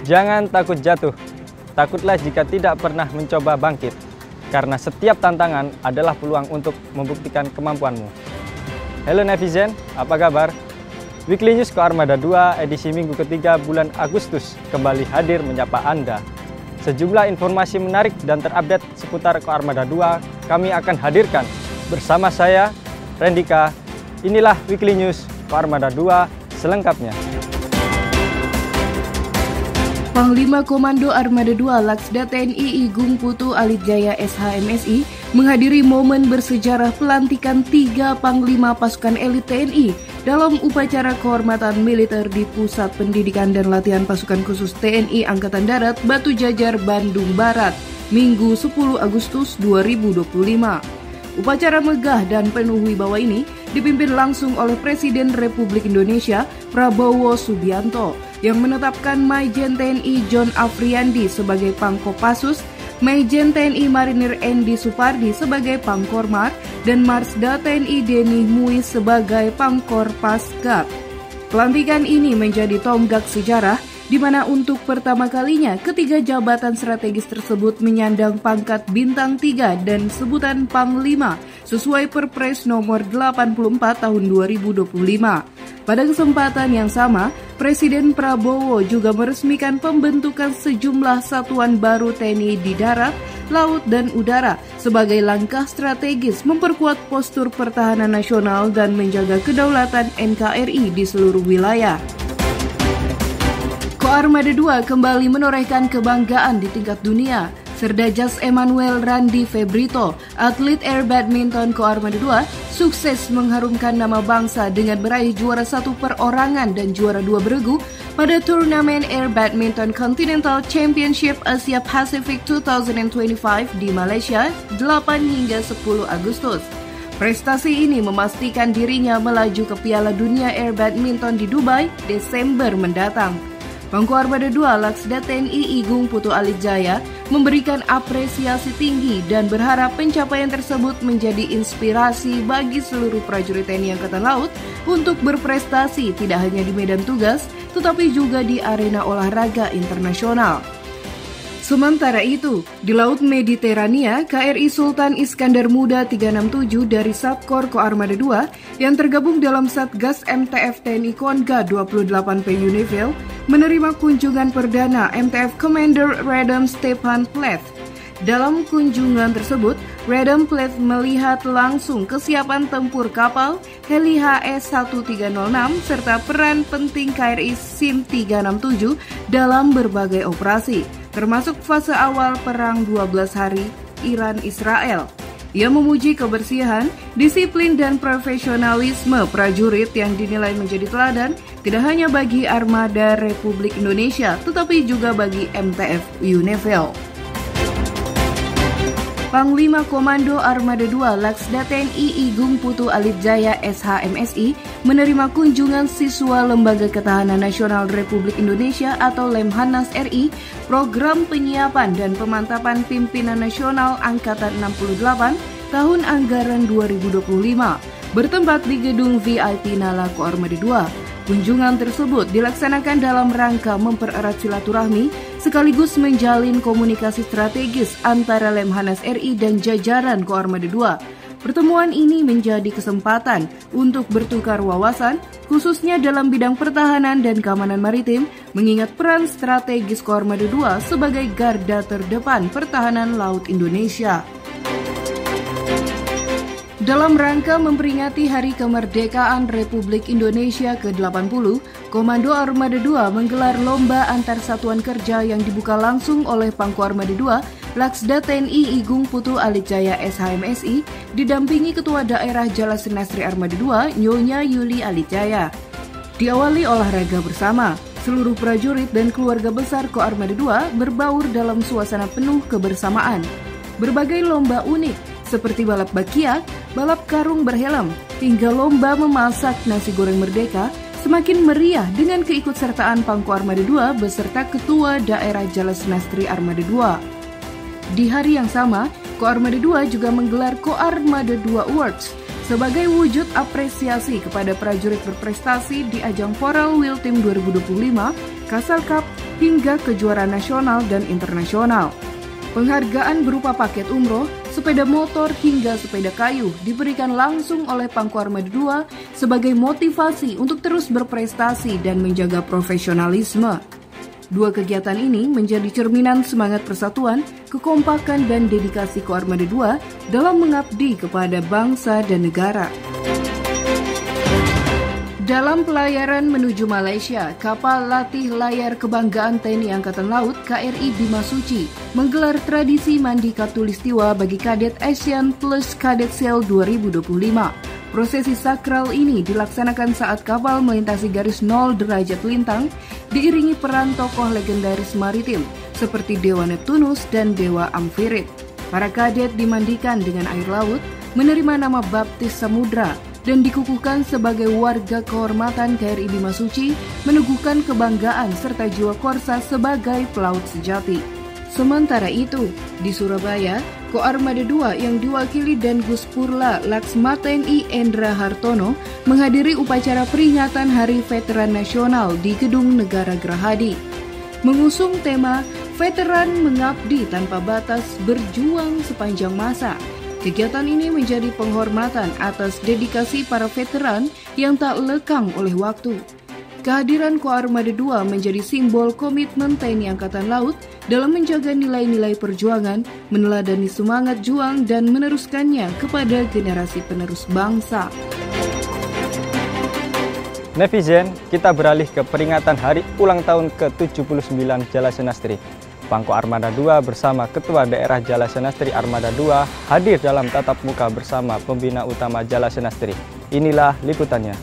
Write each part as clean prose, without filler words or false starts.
Jangan takut jatuh. Takutlah jika tidak pernah mencoba bangkit. Karena setiap tantangan adalah peluang untuk membuktikan kemampuanmu. Halo netizen, apa kabar? Weekly News Koarmada 2 edisi minggu ketiga bulan Agustus kembali hadir menyapa Anda. Sejumlah informasi menarik dan terupdate seputar Koarmada 2 kami akan hadirkan bersama saya, Rendika. Inilah Weekly News Koarmada 2 selengkapnya. Panglima Komando Armada 2 Laksda TNI Igung Putu Alitjaya SHMSI menghadiri momen bersejarah pelantikan 3 Panglima Pasukan Elit TNI dalam upacara kehormatan militer di Pusat Pendidikan dan Latihan Pasukan Khusus TNI Angkatan Darat Batu Jajar, Bandung Barat, Minggu 10 Agustus 2025. Upacara megah dan penuh wibawa ini dipimpin langsung oleh Presiden Republik Indonesia Prabowo Subianto yang menetapkan Maijen TNI John Afriandi sebagai Pangkopassus, Maijen TNI Marinir Endi Supardi sebagai Pangkormar, dan Marsda TNI Denny Muiz sebagai Pangkorpaskap. Pelantikan ini menjadi tonggak sejarah di mana untuk pertama kalinya ketiga jabatan strategis tersebut menyandang pangkat bintang 3 dan sebutan Panglima sesuai Perpres nomor 84 tahun 2025. Pada kesempatan yang sama, Presiden Prabowo juga meresmikan pembentukan sejumlah satuan baru TNI di darat, laut, dan udara sebagai langkah strategis memperkuat postur pertahanan nasional dan menjaga kedaulatan NKRI di seluruh wilayah. Koarmada 2 kembali menorehkan kebanggaan di tingkat dunia. Serdajas Emmanuel Randi Febrito, atlet air badminton Koarmada 2, sukses mengharumkan nama bangsa dengan meraih juara 1 perorangan dan juara 2 beregu pada turnamen Air Badminton Continental Championship Asia Pacific 2025 di Malaysia 8 hingga 10 Agustus. Prestasi ini memastikan dirinya melaju ke Piala Dunia Air Badminton di Dubai Desember mendatang. Pangko Armada 2 Laksda TNI Igung Putu Alitjaya memberikan apresiasi tinggi dan berharap pencapaian tersebut menjadi inspirasi bagi seluruh prajurit TNI Angkatan Laut untuk berprestasi tidak hanya di medan tugas, tetapi juga di arena olahraga internasional. Sementara itu, di Laut Mediterania, KRI Sultan Iskandar Muda 367 dari Satkor Koarmada 2 yang tergabung dalam Satgas MTF TNI Konga 28P Unifil menerima kunjungan perdana MTF Commander Radam Stepan Pleth. Dalam kunjungan tersebut, Radam Pleth melihat langsung kesiapan tempur kapal heli HS-1306 serta peran penting KRI SIM 367 dalam berbagai operasi, termasuk fase awal perang 12 hari Iran-Israel. Ia memuji kebersihan, disiplin, dan profesionalisme prajurit yang dinilai menjadi teladan tidak hanya bagi Armada Republik Indonesia, tetapi juga bagi MTF Unifil. Panglima Komando Armada 2 Laksda TNI Igung Putu Alitjaya SHMSI menerima kunjungan siswa Lembaga Ketahanan Nasional Republik Indonesia atau Lemhanas RI, Program Penyiapan dan Pemantapan Pimpinan Nasional Angkatan 68 tahun anggaran 2025, bertempat di Gedung VIP Nala Koarmada 2. Kunjungan tersebut dilaksanakan dalam rangka mempererat silaturahmi sekaligus menjalin komunikasi strategis antara Lemhanas RI dan jajaran Koarmada 2. Pertemuan ini menjadi kesempatan untuk bertukar wawasan, khususnya dalam bidang pertahanan dan keamanan maritim, mengingat peran strategis Koarmada 2 sebagai garda terdepan pertahanan laut Indonesia. Dalam rangka memperingati Hari Kemerdekaan Republik Indonesia ke-80, Komando Armada 2 menggelar lomba antar satuan kerja yang dibuka langsung oleh Pangko Armada 2, Laksda TNI Igung Putu Alitjaya SHMSI, didampingi Ketua Daerah Jala Senastri Armada 2, Nyonya Yuli Alitjaya. Diawali olahraga bersama, seluruh prajurit dan keluarga besar Koarmada 2 berbaur dalam suasana penuh kebersamaan. Berbagai lomba unik, seperti balap bakiak, balap karung berhelm, hingga lomba memasak nasi goreng merdeka semakin meriah dengan keikutsertaan Pangko Armada 2 beserta Ketua Daerah Jala Senastri Armada 2. Di hari yang sama, Koarmada 2 juga menggelar Koarmada 2 Awards sebagai wujud apresiasi kepada prajurit berprestasi di ajang Foral Wheel Team 2025, Castle Cup, hingga kejuaraan nasional dan internasional. Penghargaan berupa paket umroh, sepeda motor hingga sepeda kayu diberikan langsung oleh Pangko Armada II sebagai motivasi untuk terus berprestasi dan menjaga profesionalisme. Dua kegiatan ini menjadi cerminan semangat persatuan, kekompakan dan dedikasi Ko Armada II dalam mengabdi kepada bangsa dan negara. Dalam pelayaran menuju Malaysia, kapal latih layar kebanggaan TNI Angkatan Laut KRI Bimasuci menggelar tradisi mandi Khatulistiwa bagi kadet Asian Plus Cadet Sail 2025. Prosesi sakral ini dilaksanakan saat kapal melintasi garis 0 derajat lintang, diiringi peran tokoh legendaris maritim seperti Dewa Neptunus dan Dewa Amfirit. Para kadet dimandikan dengan air laut, menerima nama baptis samudra, dan dikukuhkan sebagai warga kehormatan KRI Bimasuci, meneguhkan kebanggaan serta jiwa korsa sebagai pelaut sejati. Sementara itu, di Surabaya, Ko Armada II yang diwakili Dangus Purla Laksma TNI Endra Hartono menghadiri upacara peringatan Hari Veteran Nasional di Gedung Negara Gerahadi. Mengusung tema Veteran Mengabdi Tanpa Batas Berjuang Sepanjang Masa, kegiatan ini menjadi penghormatan atas dedikasi para veteran yang tak lekang oleh waktu. Kehadiran Ko Armada II menjadi simbol komitmen TNI Angkatan Laut dalam menjaga nilai-nilai perjuangan, meneladani semangat juang dan meneruskannya kepada generasi penerus bangsa. Netizen, kita beralih ke peringatan hari ulang tahun ke-79 Jala Senastri. Pangko Armada II bersama Ketua Daerah Jala Senastri Armada II hadir dalam tatap muka bersama Pembina Utama Jala Senastri. Inilah liputannya.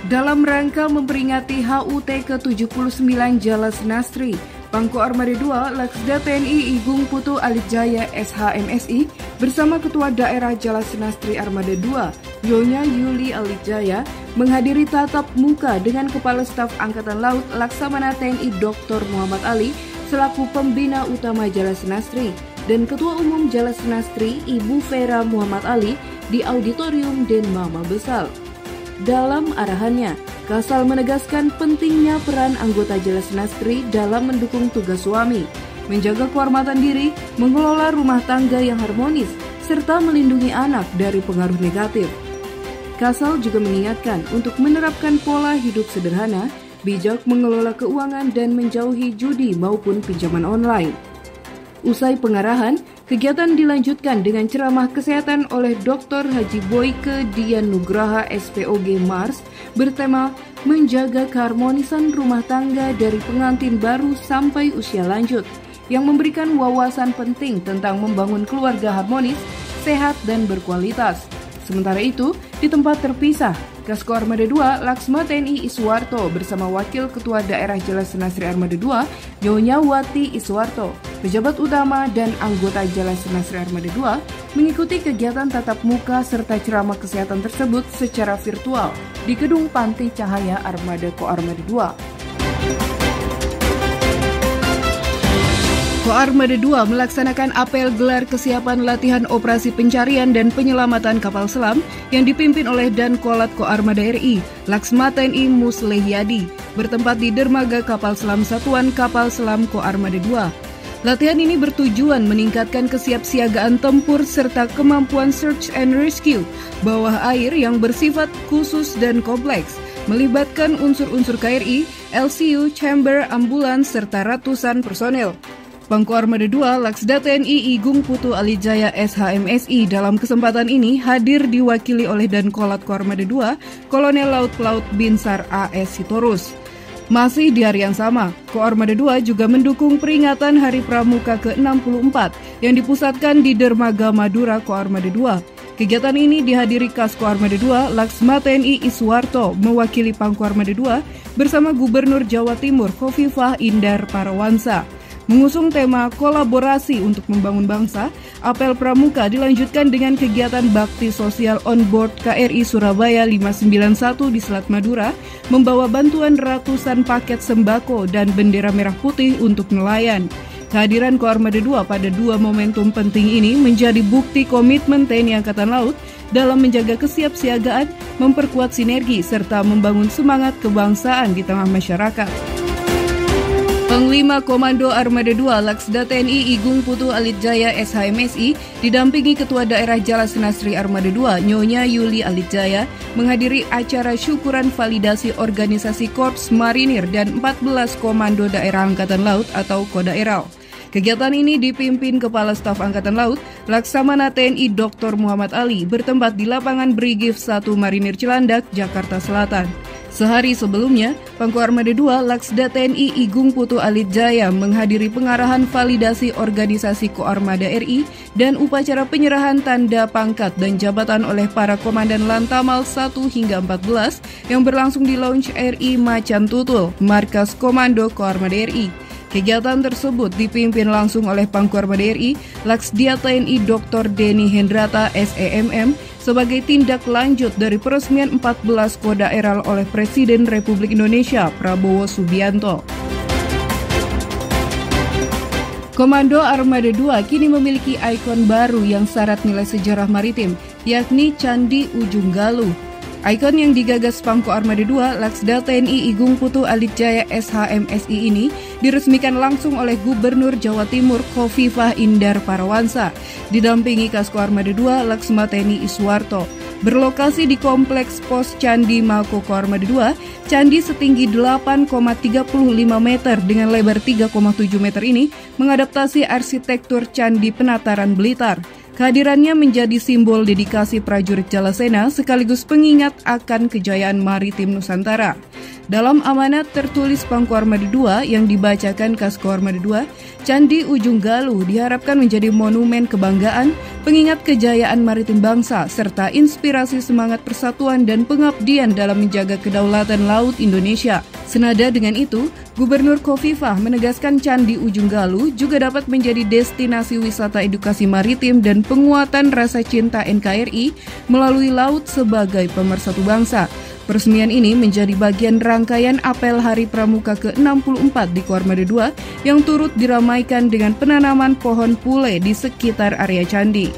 Dalam rangka memperingati HUT ke-79 Jala Senastri, Pangko Armada II Laksda TNI Igung Putu Alitjaya SHMSI bersama Ketua Daerah Jala Senastri Armada II Nyonya Yuli Alitjaya menghadiri tatap muka dengan Kepala Staf Angkatan Laut Laksamana TNI Dr. Muhammad Ali selaku Pembina Utama Jala Senastri dan Ketua Umum Jala Senastri Ibu Vera Muhammad Ali di Auditorium Denma Mabesal. Dalam arahannya, Kasal menegaskan pentingnya peran anggota Jala Senastri dalam mendukung tugas suami, menjaga kehormatan diri, mengelola rumah tangga yang harmonis, serta melindungi anak dari pengaruh negatif. Kasal juga mengingatkan untuk menerapkan pola hidup sederhana, bijak mengelola keuangan dan menjauhi judi maupun pinjaman online. Usai pengarahan, kegiatan dilanjutkan dengan ceramah kesehatan oleh Dr. Haji Boyke Dian Nugraha SPOG Mars bertema menjaga keharmonisan rumah tangga dari pengantin baru sampai usia lanjut, yang memberikan wawasan penting tentang membangun keluarga harmonis, sehat dan berkualitas. Sementara itu, di tempat terpisah, Kasko Armada II Laksma TNI Iswarto bersama Wakil Ketua Daerah Jala Senastri Armada II Nyonya Wati Iswarto, pejabat utama dan anggota Jala Senastri Armada II mengikuti kegiatan tatap muka serta ceramah kesehatan tersebut secara virtual di Gedung Panti Cahaya Armada Ko Armada II. Ko Armada II melaksanakan apel gelar kesiapan latihan operasi pencarian dan penyelamatan kapal selam yang dipimpin oleh Dankolat Ko Armada RI, Laksma TNI Muslehyadi, bertempat di dermaga kapal selam Satuan Kapal Selam Ko Armada II. Latihan ini bertujuan meningkatkan kesiapsiagaan tempur serta kemampuan search and rescue bawah air yang bersifat khusus dan kompleks, melibatkan unsur-unsur KRI, LCU, chamber, ambulans, serta ratusan personel. Pangko Armada II Laksda TNI Igung Putu Alitjaya SHMSI dalam kesempatan ini hadir diwakili oleh Dankolat Ko Armada II Kolonel Laut Pelaut Binsar A.S. Sitorus. Masih di hari yang sama, Ko Armada II juga mendukung peringatan Hari Pramuka ke-64 yang dipusatkan di Dermaga Madura Ko Armada II. Kegiatan ini dihadiri Kasko Armada II Laksma TNI Iswarto mewakili Pangko Armada II bersama Gubernur Jawa Timur Khofifah Indar Parawansa. Mengusung tema kolaborasi untuk membangun bangsa, apel pramuka dilanjutkan dengan kegiatan bakti sosial on board KRI Surabaya 591 di Selat Madura, membawa bantuan ratusan paket sembako dan bendera merah putih untuk nelayan. Kehadiran Ko Armada II pada dua momentum penting ini menjadi bukti komitmen TNI Angkatan Laut dalam menjaga kesiapsiagaan, memperkuat sinergi, serta membangun semangat kebangsaan di tengah masyarakat. Panglima Komando Armada 2 Laksda TNI Igung Putu Alitjaya SHMSI didampingi Ketua Daerah Jala Senastri Armada 2 Nyonya Yuli Alitjaya menghadiri acara syukuran validasi organisasi Korps Marinir dan 14 Komando Daerah Angkatan Laut atau Kodaeral. Kegiatan ini dipimpin Kepala Staf Angkatan Laut Laksamana TNI Dr. Muhammad Ali bertempat di lapangan Brigif 1 Marinir Cilandak, Jakarta Selatan. Sehari sebelumnya, Pangko Armada 2 Laksda TNI Igung Putu Alitjaya menghadiri pengarahan validasi organisasi Koarmada RI dan upacara penyerahan tanda pangkat dan jabatan oleh para Komandan Lantamal 1 hingga 14 yang berlangsung di Lounge RI Macan Tutul, Markas Komando Koarmada RI. Kegiatan tersebut dipimpin langsung oleh Pangko Armada RI, Laksdia TNI Dr. Denny Hendrata SEMM, sebagai tindak lanjut dari peresmian 14 Kodaeral oleh Presiden Republik Indonesia Prabowo Subianto. Komando Armada 2 kini memiliki ikon baru yang syarat nilai sejarah maritim, yakni Candi Ujung Galuh. Ikon yang digagas Pangko Armada 2 Laksda TNI Igung Putu Alitjaya SHMSI ini diresmikan langsung oleh Gubernur Jawa Timur Khofifah Indar Parawansa, didampingi Kasko Armada 2 Laksma TNI Iswarto. Berlokasi di Kompleks Pos Candi Mako Armada 2, candi setinggi 8,35 meter dengan lebar 3,7 meter ini mengadaptasi arsitektur Candi Penataran Blitar. Kehadirannya menjadi simbol dedikasi prajurit Jalasena sekaligus pengingat akan kejayaan maritim Nusantara. Dalam amanat tertulis Pangko Armada 2 yang dibacakan Kasko Armada 2, Candi Ujung Galuh diharapkan menjadi monumen kebanggaan, pengingat kejayaan maritim bangsa, serta inspirasi semangat persatuan dan pengabdian dalam menjaga kedaulatan laut Indonesia. Senada dengan itu, Gubernur Khofifah menegaskan Candi Ujung Galuh juga dapat menjadi destinasi wisata edukasi maritim dan penguatan rasa cinta NKRI melalui laut sebagai pemersatu bangsa. Peresmian ini menjadi bagian rangkaian apel Hari Pramuka ke-64 di Koarmada 2 yang turut diramaikan dengan penanaman pohon pule di sekitar area candi.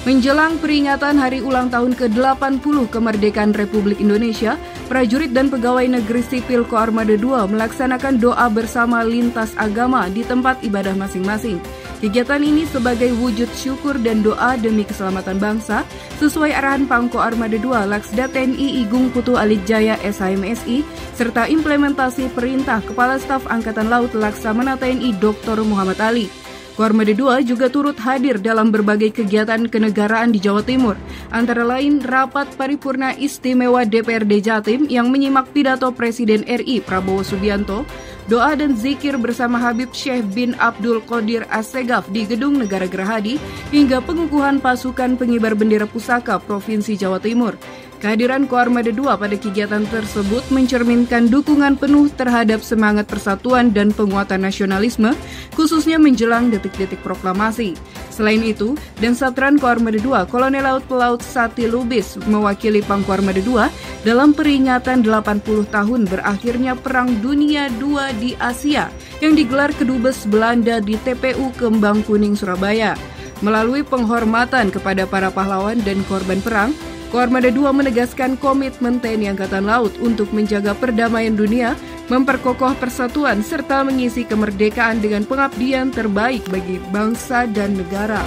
Menjelang peringatan Hari Ulang Tahun ke-80 Kemerdekaan Republik Indonesia, prajurit dan pegawai negeri sipil Koarmada 2 melaksanakan doa bersama lintas agama di tempat ibadah masing-masing. Kegiatan ini sebagai wujud syukur dan doa demi keselamatan bangsa sesuai arahan Pangko Armada 2 Laksda TNI Igung Putu Alitjaya SHMSI serta implementasi perintah Kepala Staf Angkatan Laut Laksamana TNI Dr. Muhammad Ali. Koarmada 2 juga turut hadir dalam berbagai kegiatan kenegaraan di Jawa Timur, antara lain rapat paripurna istimewa DPRD Jatim yang menyimak pidato Presiden RI Prabowo Subianto, doa dan zikir bersama Habib Syekh bin Abdul Qadir Assegaf di Gedung Negara Gerahadi, hingga pengukuhan pasukan pengibar bendera pusaka Provinsi Jawa Timur. Kehadiran Koarmada 2 pada kegiatan tersebut mencerminkan dukungan penuh terhadap semangat persatuan dan penguatan nasionalisme, khususnya menjelang detik-detik proklamasi. Selain itu, Dansatran Koarmada 2 Kolonel Laut Pelaut Sati Lubis mewakili Pangko Armada 2 dalam peringatan 80 tahun berakhirnya Perang Dunia II di Asia yang digelar Kedubes Belanda di TPU Kembang Kuning, Surabaya. Melalui penghormatan kepada para pahlawan dan korban perang, Koarmada 2 menegaskan komitmen TNI Angkatan Laut untuk menjaga perdamaian dunia, memperkokoh persatuan, serta mengisi kemerdekaan dengan pengabdian terbaik bagi bangsa dan negara.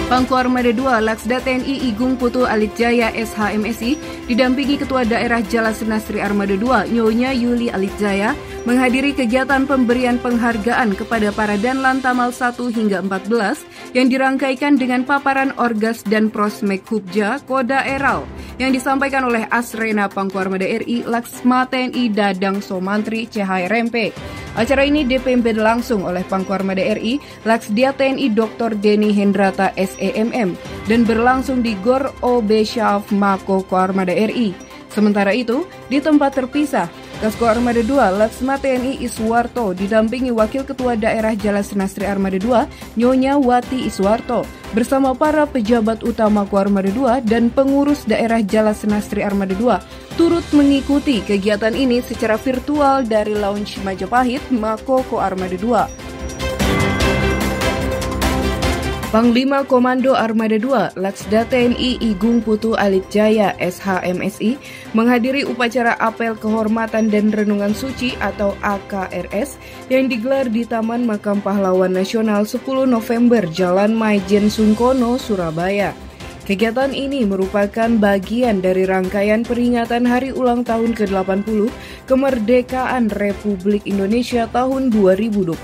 Pangko Armada 2 Laksda TNI Igung Putu Alitjaya SHMSI didampingi Ketua Daerah Jala Senastri Armada 2 Nyonya Yuli Alitjaya menghadiri kegiatan pemberian penghargaan kepada para Danlan Tamal 1 hingga 14 yang dirangkaikan dengan paparan Orgas dan Prosmek Hubja Kodaeral yang disampaikan oleh Asrena Pangko Armada RI Laksma TNI Dadang Somantri CHRMP. Acara ini dipimpin langsung oleh Pangko Armada RI Laksdia TNI Dr. Denny Hendrata SEMM dan berlangsung di Gor OB Syaf Mako Koarmada RI. Sementara itu, di tempat terpisah, Kasko Armada 2 Laksma TNI Iswarto didampingi Wakil Ketua Daerah Jala Senastri Armada 2 Nyonya Wati Iswarto bersama para pejabat utama Koarmada 2 dan pengurus daerah Jala Senastri Armada 2 turut mengikuti kegiatan ini secara virtual dari Lounge Majapahit Mako Koarmada 2. Panglima Komando Armada 2 Laksda TNI Igung Putu Alit Jaya SHMSI menghadiri upacara apel kehormatan dan renungan suci atau AKRS yang digelar di Taman Makam Pahlawan Nasional 10 November Jalan Maijen Sungkono, Surabaya. Kegiatan ini merupakan bagian dari rangkaian peringatan Hari Ulang Tahun ke-80 Kemerdekaan Republik Indonesia tahun 2025.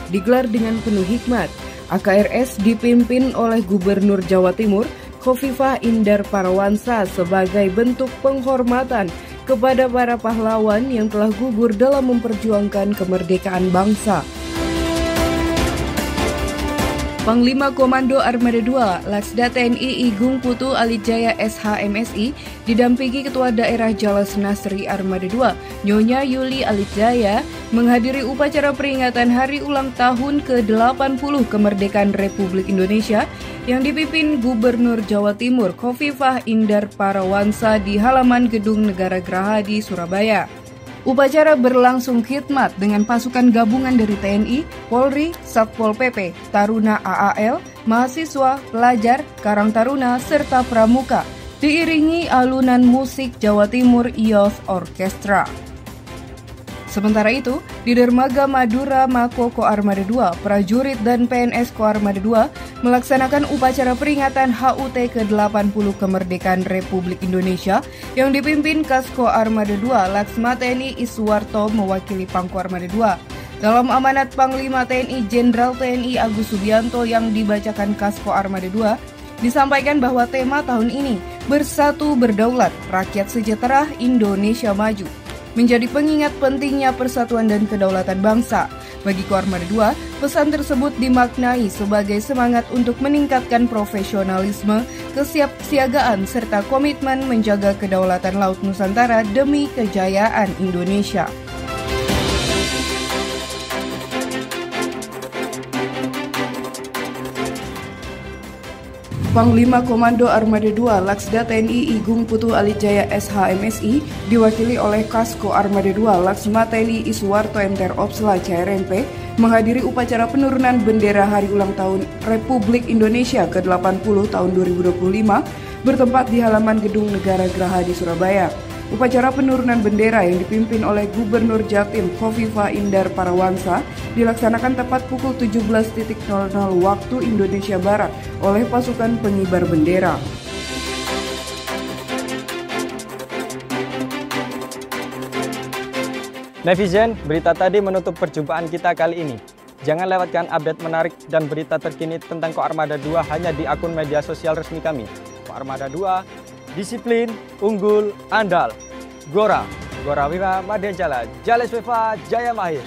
Digelar dengan penuh hikmat. AKRS dipimpin oleh Gubernur Jawa Timur, Khofifah Indar Parawansa sebagai bentuk penghormatan kepada para pahlawan yang telah gugur dalam memperjuangkan kemerdekaan bangsa. Panglima Komando Armada 2 Laksda TNI Igung Putu Alit Jaya SHMSI didampingi Ketua Daerah Jalasena Sri Armada 2 Nyonya Yuli Alit Jaya menghadiri upacara peringatan Hari Ulang Tahun ke-80 Kemerdekaan Republik Indonesia yang dipimpin Gubernur Jawa Timur Khofifah Indar Parawansa di halaman Gedung Negara Gerahadi, Surabaya. Upacara berlangsung khidmat dengan pasukan gabungan dari TNI, Polri, Satpol PP, Taruna AAL, mahasiswa, pelajar, Karang Taruna, serta pramuka, diiringi alunan musik Jawa Timur Youth Orchestra. Sementara itu, di Dermaga Madura Mako Koarmada 2, prajurit dan PNS Koarmada 2 melaksanakan upacara peringatan HUT ke-80 Kemerdekaan Republik Indonesia yang dipimpin Kasko Armada 2 Laksma TNI Iswarto mewakili Pangko Armada 2. Dalam amanat Panglima TNI Jenderal TNI Agus Subianto yang dibacakan Kasko Armada 2, disampaikan bahwa tema tahun ini Bersatu Berdaulat, Rakyat Sejahtera, Indonesia Maju, menjadi pengingat pentingnya persatuan dan kedaulatan bangsa. Bagi Koarmada 2, pesan tersebut dimaknai sebagai semangat untuk meningkatkan profesionalisme, kesiapsiagaan, serta komitmen menjaga kedaulatan Laut Nusantara demi kejayaan Indonesia. Panglima Komando Armada 2 Laksda TNI Igung Putu Alit Jaya SHMSI diwakili oleh Kasko Armada 2 Laksma TNI Iswarto Enter Opsla CRNP menghadiri upacara penurunan bendera Hari Ulang Tahun Republik Indonesia ke-80 tahun 2025 bertempat di halaman Gedung Negara Gerahadi, Surabaya. Upacara penurunan bendera yang dipimpin oleh Gubernur Jatim Khofifah Indar Parawansa dilaksanakan tepat pukul 17.00 waktu Indonesia Barat oleh pasukan pengibar bendera. Netizen, berita tadi menutup perjumpaan kita kali ini. Jangan lewatkan update menarik dan berita terkini tentang Koarmada 2 hanya di akun media sosial resmi kami. Koarmada 2, disiplin, unggul, andal. Gora Wiwa Madenjala, Jales Viva, Jaya Mahir.